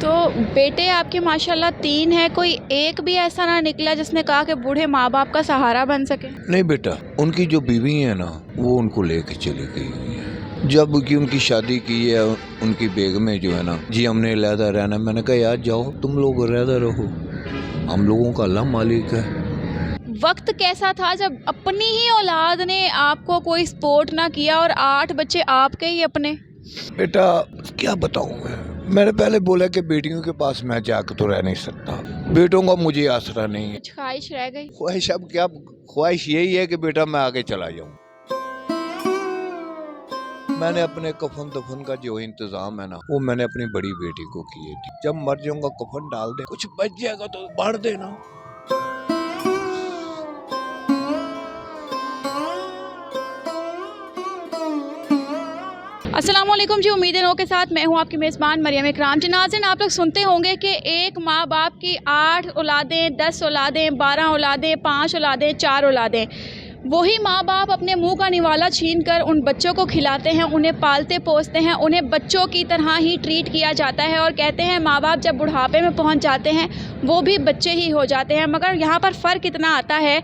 तो बेटे आपके माशाल्लाह 3 है, कोई एक भी ऐसा ना निकला जिसने कहा कि बूढ़े माँ बाप का सहारा बन सके? नहीं बेटा, उनकी जो बीवी है ना वो उनको लेके चली गई हुई है। जब कि उनकी शादी की है उनकी बेगमें जो है ना जी हमने अलहदा रहना, मैंने कहा यार जाओ तुम लोग अलहदा रहो, हम लोगों का अल्लाह मालिक है। वक्त कैसा था जब अपनी ही औलाद ने आपको कोई सपोर्ट ना किया और 8 बच्चे आपके ही अपने? बेटा क्या बताऊँ मैंने पहले बोला कि बेटियों के पास मैं जाकर तो रह नहीं सकता, बेटों का मुझे आसरा नहीं है। कुछ ख्वाहिश रह गई? ख्वाहिश अब क्या, ख्वाहिश यही है कि बेटा मैं आगे चला जाऊँ। मैंने अपने कफन दफन का जो इंतजाम है ना वो मैंने अपनी बड़ी बेटी को किए थी। जब मर जाऊंगा कफन डाल दे, कुछ बच जाएगा तो बांट देना। अस्सलाम वालेकुम जी, उम्मीद है के साथ मैं हूं आपकी मेज़बान मरियम इकराम। जी नाज़रीन, आप लोग सुनते होंगे कि एक माँ बाप की 8 औलादें, 10 औलादें, 12 औलादें, 5 औलादें, 4 औलादें। वही माँ बाप अपने मुंह का निवाला छीन कर उन बच्चों को खिलाते हैं, उन्हें पालते पोसते हैं, उन्हें बच्चों की तरह ही ट्रीट किया जाता है और कहते हैं माँ बाप जब बुढ़ापे में पहुँच जाते हैं वो भी बच्चे ही हो जाते हैं। मगर यहाँ पर फ़र्क इतना आता है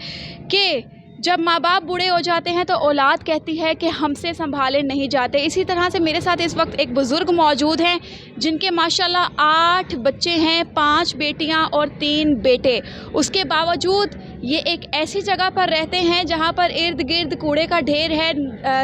कि जब माँ बाप बूढ़े हो जाते हैं तो औलाद कहती है कि हमसे संभाले नहीं जाते। इसी तरह से मेरे साथ इस वक्त एक बुज़ुर्ग मौजूद हैं जिनके माशाल्लाह 8 बच्चे हैं, 5 बेटियां और 3 बेटे। उसके बावजूद ये एक ऐसी जगह पर रहते हैं जहां पर इर्द गिर्द कूड़े का ढेर है,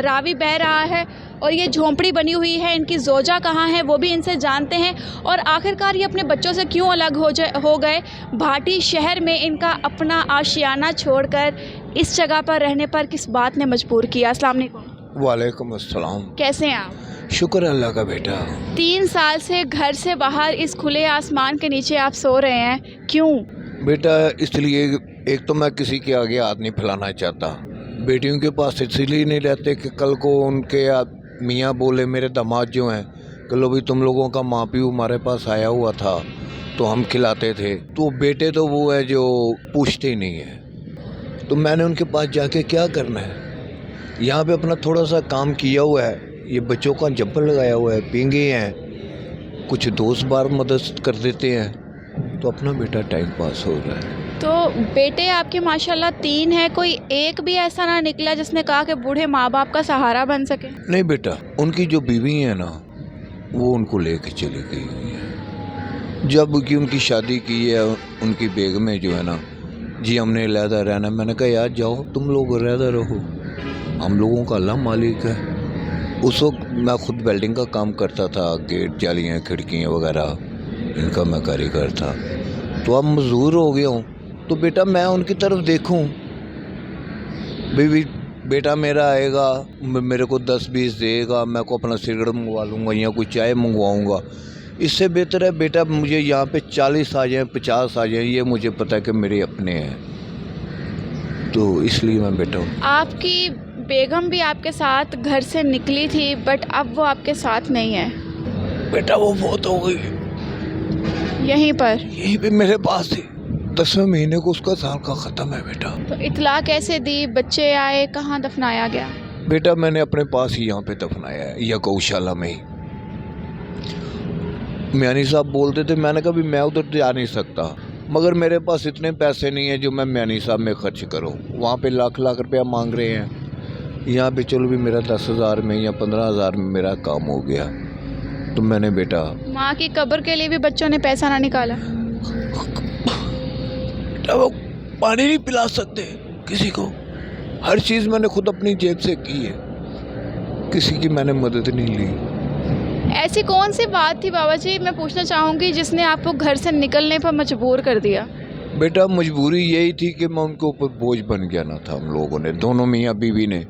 रावी बह रहा है और ये झोंपड़ी बनी हुई है। इनकी जोजा कहाँ है वो भी इनसे जानते हैं और आखिरकार ये अपने बच्चों से क्यों अलग हो गए। भाटी शहर में इनका अपना आशियाना छोड़कर इस जगह पर रहने पर किस बात ने मजबूर किया? अस्सलाम वालेकुम। वालेकुम अस्सलाम। कैसे हैं आप? शुक्र अल्लाह का बेटा। 3 साल से घर से बाहर इस खुले आसमान के नीचे आप सो रहे हैं, क्यों? बेटा इसलिए, एक तो मैं किसी के आगे हाथ नहीं फैलाना चाहता। बेटियों के पास इसलिए नहीं रहते कि कल को उनके मियाँ बोले, मेरे दामाद जो हैं कि लो भी तुम लोगों का माँ प्यू हमारे पास आया हुआ था तो हम खिलाते थे। तो बेटे तो वो है जो पूछते ही नहीं है, तो मैंने उनके पास जाके क्या करना है। यहाँ पे अपना थोड़ा सा काम किया हुआ है, ये बच्चों का जंपर लगाया हुआ है, पींगे हैं, कुछ दोस्त बार मदद कर देते हैं, तो अपना बेटा टाइम पास हो रहा है। तो बेटे आपके माशाल्लाह 3 है, कोई एक भी ऐसा ना निकला जिसने कहा कि बूढ़े माँ बाप का सहारा बन सके? नहीं बेटा, उनकी जो बीवी है ना वो उनको लेके चली गई हुई है। जब कि उनकी शादी की है उनकी बेगमें जो है ना जी हमने अलहदा रहना, मैंने कहा यार जाओ तुम लोग अलहदा रहो, हम लोगों का अल्लाह मालिक है। उस वक्त मैं खुद वेल्डिंग का काम करता था, गेट जालियाँ खिड़कियाँ वगैरह इनका मैं कारीगर था। तो अब मजदूर हो गया हूँ तो बेटा मैं उनकी तरफ देखूँ, बेबी बेटा मेरा आएगा मेरे को 10-20 देगा, मैं को अपना सिगरेट मंगवा लूँगा या कोई चाय मंगवाऊँगा। इससे बेहतर है बेटा मुझे यहाँ पे 40 आ जाएँ 50 आ जाएँ, ये मुझे पता है कि मेरे अपने हैं, तो इसलिए मैं बेटा हूँ। आपकी बेगम भी आपके साथ घर से निकली थी बट अब वो आपके साथ नहीं है? बेटा वो बहुत हो गई, यहीं पे मेरे पास थी। 10वें महीने को उसका साल का ख़त्म है बेटा। तो इतला कैसे दी? बच्चे आए, कहाँ दफनाया गया? बेटा मैंने अपने पास ही यहाँ पे दफनाया है, या गौशाला में ही। म्यानी साहब बोलते थे, मैंने कहा भी मैं उधर जा नहीं सकता, मगर मेरे पास इतने पैसे नहीं है जो मैं म्यानी साहब में खर्च करूँ। वहाँ पे लाख रुपया मांग रहे हैं, यहाँ पे चलो भी मेरा 10,000 में या 15,000 में मेरा काम हो गया। तो मैंने बेटा माँ की कब्र के लिए भी बच्चों ने पैसा ना निकाला? वो पानी नहीं पिला सकते किसी को, हर चीज़ मैंने खुद अपनी जेब से की है, किसी की मैंने मदद नहीं ली। ऐसी कौन सी बात थी बाबा जी, मैं पूछना चाहूँगी, जिसने आपको घर से निकलने पर मजबूर कर दिया? बेटा मजबूरी यही थी कि मैं उनके ऊपर बोझ बन गया ना था। हम लोगों ने दोनों मियाँ बीवी ने,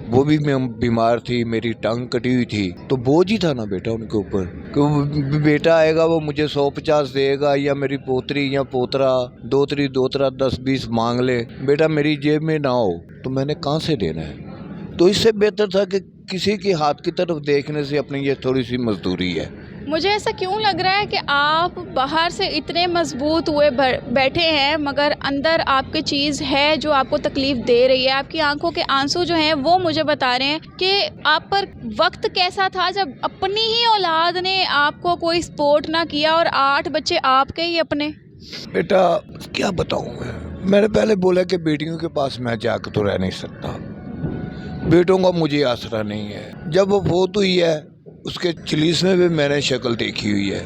वो भी मैं बीमार थी, मेरी टांग कटी हुई थी, तो बोझ ही था ना बेटा उनके ऊपर कि बेटा आएगा वो मुझे 150 देगा या मेरी पोतरी या पोतरा दोतरा 10-20 मांग ले, बेटा मेरी जेब में ना हो तो मैंने कहाँ से देना है। तो इससे बेहतर था कि किसी के हाथ की तरफ देखने से अपनी ये थोड़ी सी मजदूरी है। मुझे ऐसा क्यों लग रहा है कि आप बाहर से इतने मजबूत हुए बैठे हैं मगर अंदर आपकी चीज़ है जो आपको तकलीफ़ दे रही है। आपकी आंखों के आंसू जो हैं वो मुझे बता रहे हैं कि आप पर वक्त कैसा था जब अपनी ही औलाद ने आपको कोई सपोर्ट ना किया और 8 बच्चे आपके ही अपने। बेटा क्या बताऊँ मैंने पहले बोला कि बेटियों के पास मैं जाकर तो रह नहीं सकता, बेटों का मुझे आसरा नहीं है। जब वो फोत हुई है उसके चिलीस में भी मैंने शक्ल देखी हुई है,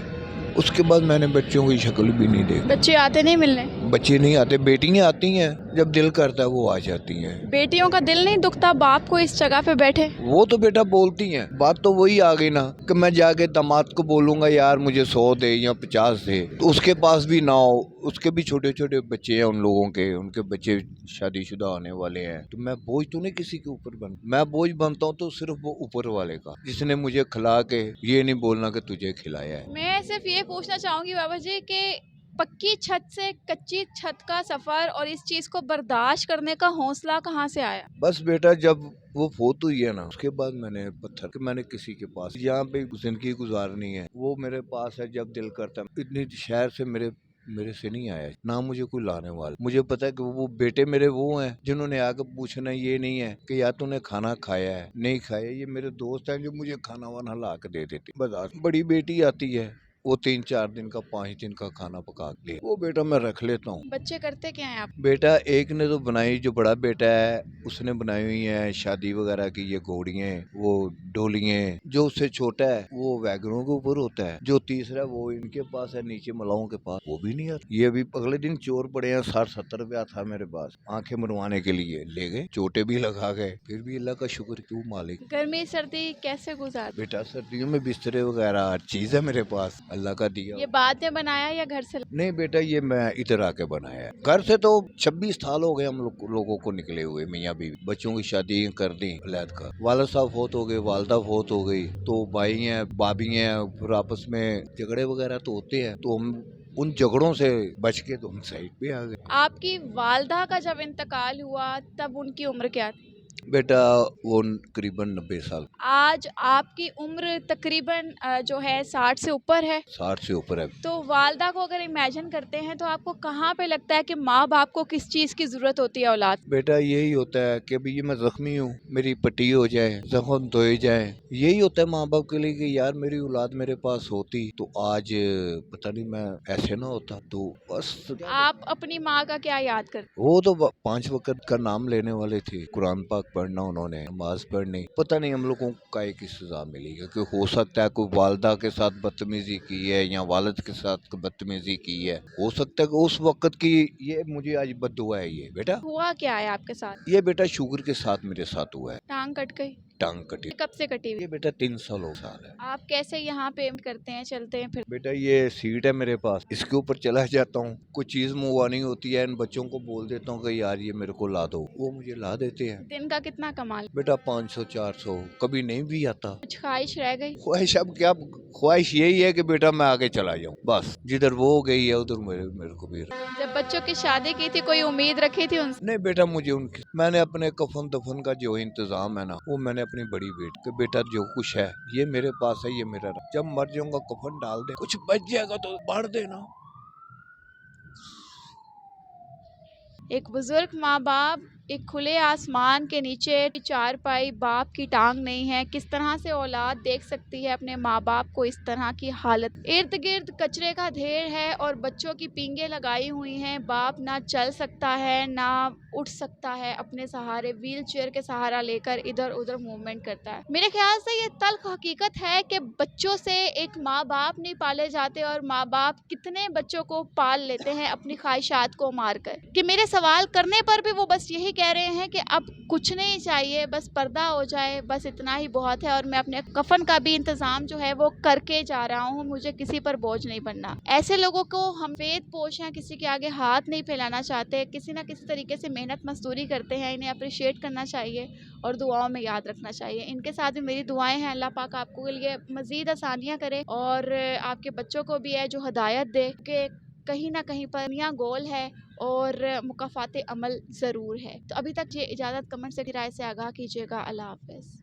उसके बाद मैंने बच्चों की शक्ल भी नहीं देखी। बच्चे आते नहीं मिलने? बच्चे नहीं आते, बेटियां आती हैं, जब दिल करता है वो आ जाती हैं। बेटियों का दिल नहीं दुखता बाप को इस जगह पे बैठे? वो तो बेटा बोलती हैं, बात तो वही आ गई ना कि मैं जाके दामाद को बोलूँगा यार मुझे 100 दे या 50 दे, तो उसके पास भी ना हो, उसके भी छोटे छोटे बच्चे हैं उन लोगों के, उनके बच्चे शादीशुदा होने वाले हैं, तो मैं बोझ तो नहीं किसी के ऊपर बन, मैं बोझ बनता हूँ तो सिर्फ वो ऊपर वाले का, जिसने मुझे खिला के, ये नहीं बोलना कि तुझे खिलाया है। मैं सिर्फ ये पूछना चाहूँगी बाबा जी कि पक्की छत से कच्ची छत का सफ़र और इस चीज़ को बर्दाश्त करने का हौसला कहाँ से आया? बस बेटा जब वो फोत हुई है ना उसके बाद मैंने पत्थर कि मैंने किसी के पास यहाँ पे जिंदगी गुजारनी है, वो मेरे पास है, जब दिल करता है। इतनी शहर से मेरे से नहीं आया ना, मुझे कोई लाने वाला। मुझे पता है कि वो बेटे मेरे वो हैं जिन्होंने आकर पूछना ये नहीं है कि यार तूने खाना खाया है नहीं खाया, ये मेरे दोस्त हैं जो मुझे खाना वाना ला के दे देते। बस बड़ी बेटी आती है, वो 3-4 दिन का 5 दिन का खाना पका ले, वो बेटा मैं रख लेता हूँ। बच्चे करते क्या हैं आप? बेटा एक ने तो बनाई, जो बड़ा बेटा है उसने बनाई हुई है शादी वगैरह की, ये घोड़ियाँ, वो डोलियाँ। जो उससे छोटा है वो वैगनों के ऊपर होता है, जो तीसरा वो इनके पास है नीचे मलाओं के पास, वो भी नहीं आता। ये अभी अगले दिन चोर पड़े हैं, 60-70 रुपया था मेरे पास आंखें मरवाने के लिए, ले गए, चोटे भी लगा गए, फिर भी अल्लाह का शुक्र तू मालिक। गर्मी सर्दी कैसे गुजार? बेटा सर्दियों में बिस्तरे वगैरह हर चीज है मेरे पास, अल्लाह का दिया। ये बाद में बनाया या घर से? नहीं बेटा ये मैं इधर आके बनाया है, घर से तो 26 साल हो गए हम लोगों को निकले हुए, मियाँ बीवी, बच्चों की शादी कर दी, औलाद का, वालिद साहब फोत हो गए, वालदा फोत हो गई, तो भाई हैं भाभी हैं, फिर आपस में झगड़े वगैरह तो होते हैं, तो हम उन झगड़ों से बच के तो हम साइड पे आ गए। आपकी वालदा का जब इंतकाल हुआ तब उनकी उम्र क्या थी? बेटा वो करीबन 90 साल। आज आपकी उम्र तकरीबन जो है 60 से ऊपर है। 60 से ऊपर है। तो वालदा को अगर इमेजिन करते हैं तो आपको कहाँ पे लगता है कि माँ बाप को किस चीज़ की ज़रूरत होती है औलाद? बेटा यही होता है कि अभी ये मैं जख्मी हूँ, मेरी पट्टी हो जाए, जख्म धोए जाए, यही होता है माँ बाप के लिए कि यार मेरी औलाद मेरे पास होती तो आज पता नहीं मैं ऐसे ना होता। तो बस आप अपनी माँ का क्या याद करते? वो तो 5 वक्त का नाम लेने वाले थे, कुरान पाक पढ़ना उन्होंने, नमाज पढ़नी, पता नहीं हम लोगों को काय की सजा मिली है, कि हो सकता है कोई वालदा के साथ बदतमीजी की है या वालिद के साथ बदतमीजी की है, हो सकता है कि उस वक्त की, ये मुझे आज बद्दुआ है। ये बेटा हुआ क्या है आपके साथ? ये बेटा शुगर के साथ मेरे साथ हुआ है। टांग कट गई? टांग कटी। कब से कटी हुई? ये बेटा 3 साल है। आप कैसे यहाँ पे करते हैं, चलते हैं फिर? बेटा ये सीट है मेरे पास, इसके ऊपर चला जाता हूँ, कोई चीज मुंगवानी होती है, इन बच्चों को बोल देता हूँ कि यार ये मेरे को ला दो, वो मुझे ला देते हैं। दिन का कितना कमाल? बेटा 500-400, कभी नहीं भी आता। कुछ ख्वाहिश रह गई? ख्वाहिश अब क्या, ख्वाहिश यही है कि बेटा मैं आगे चला जाऊँ, बस जिधर वो गई है उधर मेरे को भी। जब बच्चों की शादी की थी कोई उम्मीद रखी थी उनसे? नहीं बेटा मुझे उनकी, मैंने अपने कफन दफन का जो इंतजाम है ना, वो मैंने अपनी बड़ी बेटी के, बेटा जो कुछ है ये मेरे पास है, ये मेरा, जब मर जाऊंगा कफन डाल दे, कुछ बच जाएगा तो बांट देना। एक बुजुर्ग माँ बाप एक खुले आसमान के नीचे, चारपाई, बाप की टांग नहीं है, किस तरह से औलाद देख सकती है अपने माँ बाप को इस तरह की हालत। इर्द गिर्द कचरे का ढेर है और बच्चों की पींगे लगाई हुई हैं, बाप ना चल सकता है ना उठ सकता है, अपने सहारे व्हील चेयर के सहारा लेकर इधर उधर मूवमेंट करता है। मेरे ख्याल से ये तल्ख हकीकत है कि बच्चों से एक माँ बाप नहीं पाले जाते और माँ बाप कितने बच्चों को पाल लेते हैं अपनी ख्वाहिशात को मारकर। कि मेरे सवाल करने पर भी वो बस यही कह रहे हैं कि अब कुछ नहीं चाहिए, बस पर्दा हो जाए, बस इतना ही बहुत है, और मैं अपने कफन का भी इंतजाम जो है वो करके जा रहा हूँ, मुझे किसी पर बोझ नहीं बनना। ऐसे लोगों को हम वेद पोष हैं, किसी के आगे हाथ नहीं फैलाना चाहते, किसी ना किसी तरीके से मेहनत मजदूरी करते हैं, इन्हें अप्रिशिएट करना चाहिए और दुआओं में याद रखना चाहिए। इनके साथ भी मेरी दुआएं हैं, अल्लाह पाक आपको के लिए मजीद आसानियाँ करे और आपके बच्चों को भी है जो हिदायत दे कि कहीं ना कहीं पर दुनिया गोल है और मुकाफाते अमल ज़रूर है। तो अभी तक ये इजाज़त, कमेंट से किराए से आगाह कीजिएगा। अल्लाह हाफ़िज़।